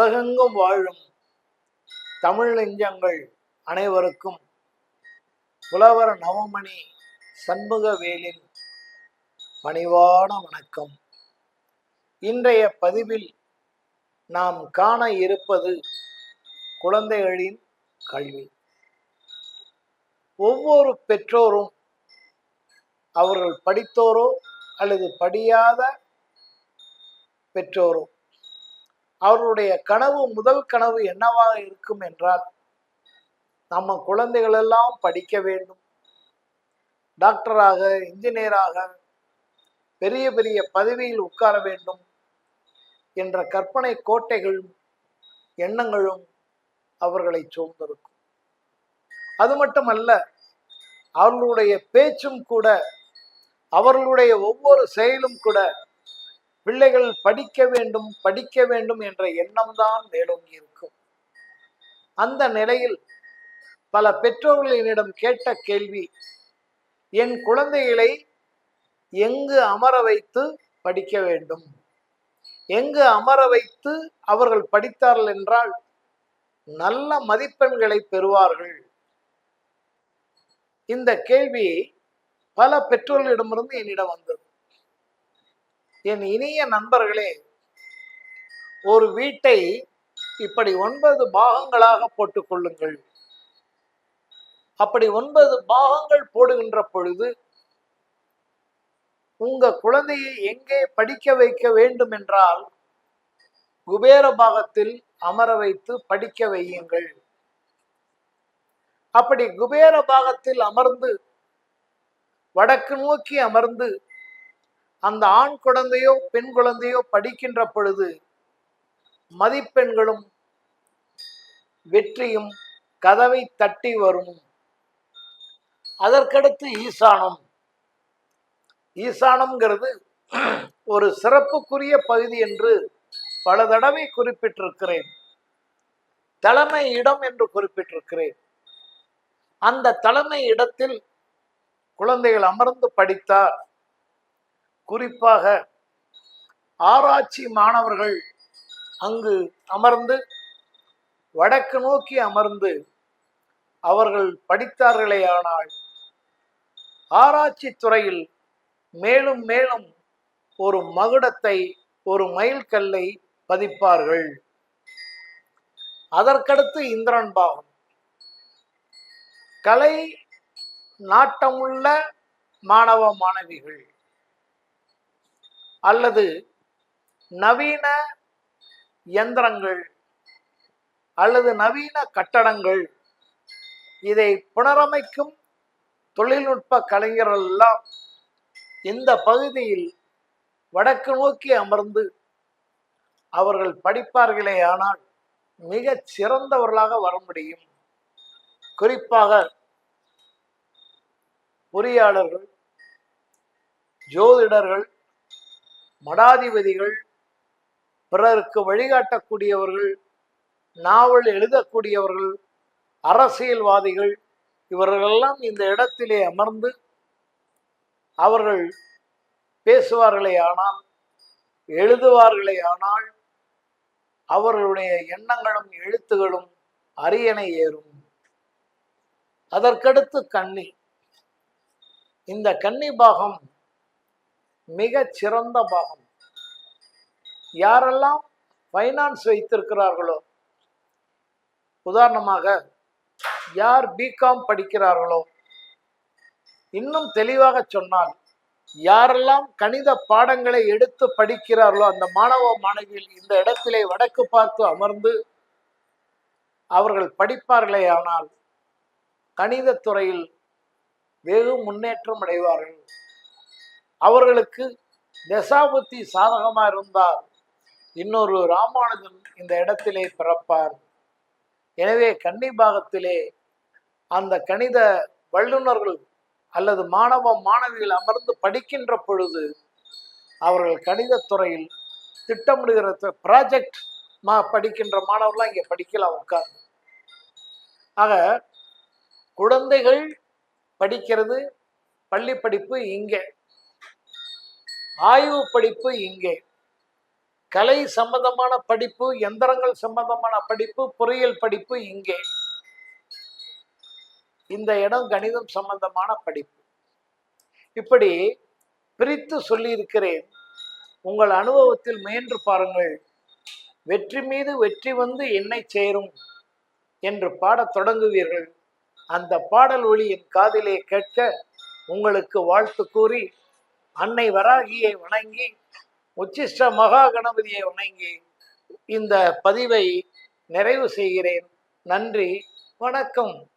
உலகெங்கும் வாழும் தமிழ் நெஞ்சங்கள் அனைவருக்கும் புலவர் நவமணி சண்முகவேலின் பணிவான வணக்கம். இன்றைய பதிவில் நாம் காண இருப்பது குழந்தைகளின் கல்வி. ஒவ்வொரு பெற்றோரும் அவர்கள் படித்தோரோ அல்லது படியாத பெற்றோரோ அவர்களுடைய கனவு, முதல் கனவு என்னவாக இருக்கும் என்றால், நம்ம குழந்தைகள் எல்லாம் படிக்க வேண்டும், டாக்டராக, இன்ஜினியராக, பெரிய பெரிய பதவியில் உட்கார வேண்டும் என்ற கற்பனை கோட்டைகளும் எண்ணங்களும் அவர்களை சூழ்ந்திருக்கும். அது மட்டுமல்ல, அவர்களுடைய பேச்சும் கூட, அவர்களுடைய ஒவ்வொரு செயலும் கூட பிள்ளைகள் படிக்க வேண்டும் என்ற எண்ணம் தான் மேலோங்கி இருக்கும். அந்த நிலையில் பல பெற்றோர்கள் என்னிடம் கேட்ட கேள்வி, என் குழந்தைகளை எங்கு அமர வைத்து படிக்க வேண்டும், எங்கு அமர வைத்து அவர்கள் படித்தார்கள் என்றால் நல்ல மதிப்பெண்களை பெறுவார்கள். இந்த கேள்வி பல பெற்றோர்களிடமிருந்து என்னிடம் வந்தது. என் இனிய நண்பர்களே, ஒரு வீட்டை இப்படி 9 பாகங்களாக போட்டுக் கொள்ளுங்கள். அப்படி 9 பாகங்கள் போடுகின்ற பொழுது உங்க குழந்தையை எங்கே படிக்க வைக்க வேண்டும் என்றால் குபேர பாகத்தில் அமர வைத்து படிக்க வையுங்கள். அப்படி குபேர பாகத்தில் அமர்ந்து வடக்கு நோக்கி அமர்ந்து அந்த ஆண் குழந்தையோ பெண் குழந்தையோ படிக்கின்ற பொழுது மதிப்பெண்களும் வெற்றியும் கதவை தட்டி வரும். அதற்கடுத்து ஈசானம். ஈசானம்ங்கிறது ஒரு சிறப்புக்குரிய பகுதி என்று பல தடவை குறிப்பிட்டிருக்கிறேன். தலைமை இடம் என்று குறிப்பிட்டிருக்கிறேன். அந்த தலைமை இடத்தில் குழந்தைகள் அமர்ந்து படித்தார். குறிப்பாக ஆராய்ச்சி மாணவர்கள் அங்கு அமர்ந்து வடக்கு நோக்கி அமர்ந்து அவர்கள் படித்தார்களேயானால் ஆராய்ச்சி துறையில் மேலும் மேலும் ஒரு மகுடத்தை, ஒரு மைல்கல்லை பதிப்பார்கள். அதற்கடுத்து இந்திரன் பாகம். கலை நாட்டமுள்ள மாணவ மாணவிகள் அல்லது நவீன இயந்திரங்கள் அல்லது நவீன கட்டடங்கள், இதை புனரமைக்கும் தொழில்நுட்ப கலைஞர்கள் எல்லாம் இந்த பகுதியில் வடக்கு நோக்கி அமர்ந்து அவர்கள் படிப்பார்களே ஆனால் மிக சிறந்தவர்களாக வர முடியும். குறிப்பாக பொறியாளர்கள், ஜோதிடர்கள், மடாதிபதிகள், பிறருக்கு வழிகாட்டக்கூடியவர்கள், நாவல் எழுதக்கூடியவர்கள், அரசியல்வாதிகள், இவர்களெல்லாம் இந்த இடத்திலே அமர்ந்து அவர்கள் பேசுவார்களே ஆனால், எழுதுவார்களே ஆனால் அவர்களுடைய எண்ணங்களும் எழுத்துகளும் அரியணை ஏறும். அதற்கடுத்து கன்னி. இந்த கன்னி பாகம் மிக சிறந்த பாகம். யாரெல்லாம் ஃபைனான்ஸ் வைத்திருக்கிறார்களோ, உதாரணமாக யார் பிகாம் படிக்கிறார்களோ, இன்னும் தெளிவாக சொன்னால் யாரெல்லாம் கணித பாடங்களை எடுத்து படிக்கிறார்களோ அந்த மாணவ மாணவிகள் இந்த இடத்திலே வடக்கு பார்த்து அமர்ந்து அவர்கள் படிப்பார்களே ஆனால் கணித துறையில் வெகு முன்னேற்றம் அடைவார்கள். அவர்களுக்கு தசாபுத்தி சாதகமா இருந்தால் இன்னொரு ராமானுஜன் இந்த இடத்திலே பிறப்பார். எனவே கன்னி பாகத்திலே அந்த கணித வல்லுநர்கள் அல்லது மாணவ மாணவிகள் அமர்ந்து படிக்கின்ற பொழுது அவர்கள் கணிதத்துறையில் திட்டமிடுகிற ப்ராஜெக்ட் படிக்கின்ற மாணவர்களாம் இங்கே படிக்கலாம் உட்கார்ந்து. ஆக குழந்தைகள் படிக்கிறது பள்ளி படிப்பு இங்கே, ஆய்வு படிப்பு இங்கே. கலை சம்பந்தமான படிப்பு, எந்திரங்கள் சம்பந்தமான படிப்பு, பொறியியல் படிப்பு இங்கே. இந்த இடம் கணிதம் சம்பந்தமான படிப்பு. இப்படி பிரித்து சொல்லி இருக்கிறேன். உங்கள் அனுபவத்தில் முயன்று பாருங்கள். வெற்றி மீது வெற்றி வந்து என்னை சேரும் என்று பாடத் தொடங்குவீர்கள். அந்த பாடல் ஒளி என் காதிலே கேட்க உங்களுக்கு வாழ்த்து கூறி, அன்னை வராகியை வணங்கி, உச்சிஷ்ட மகா கணபதியை வணங்கி இந்த பதிவை நிறைவு செய்கிறேன். நன்றி, வணக்கம்.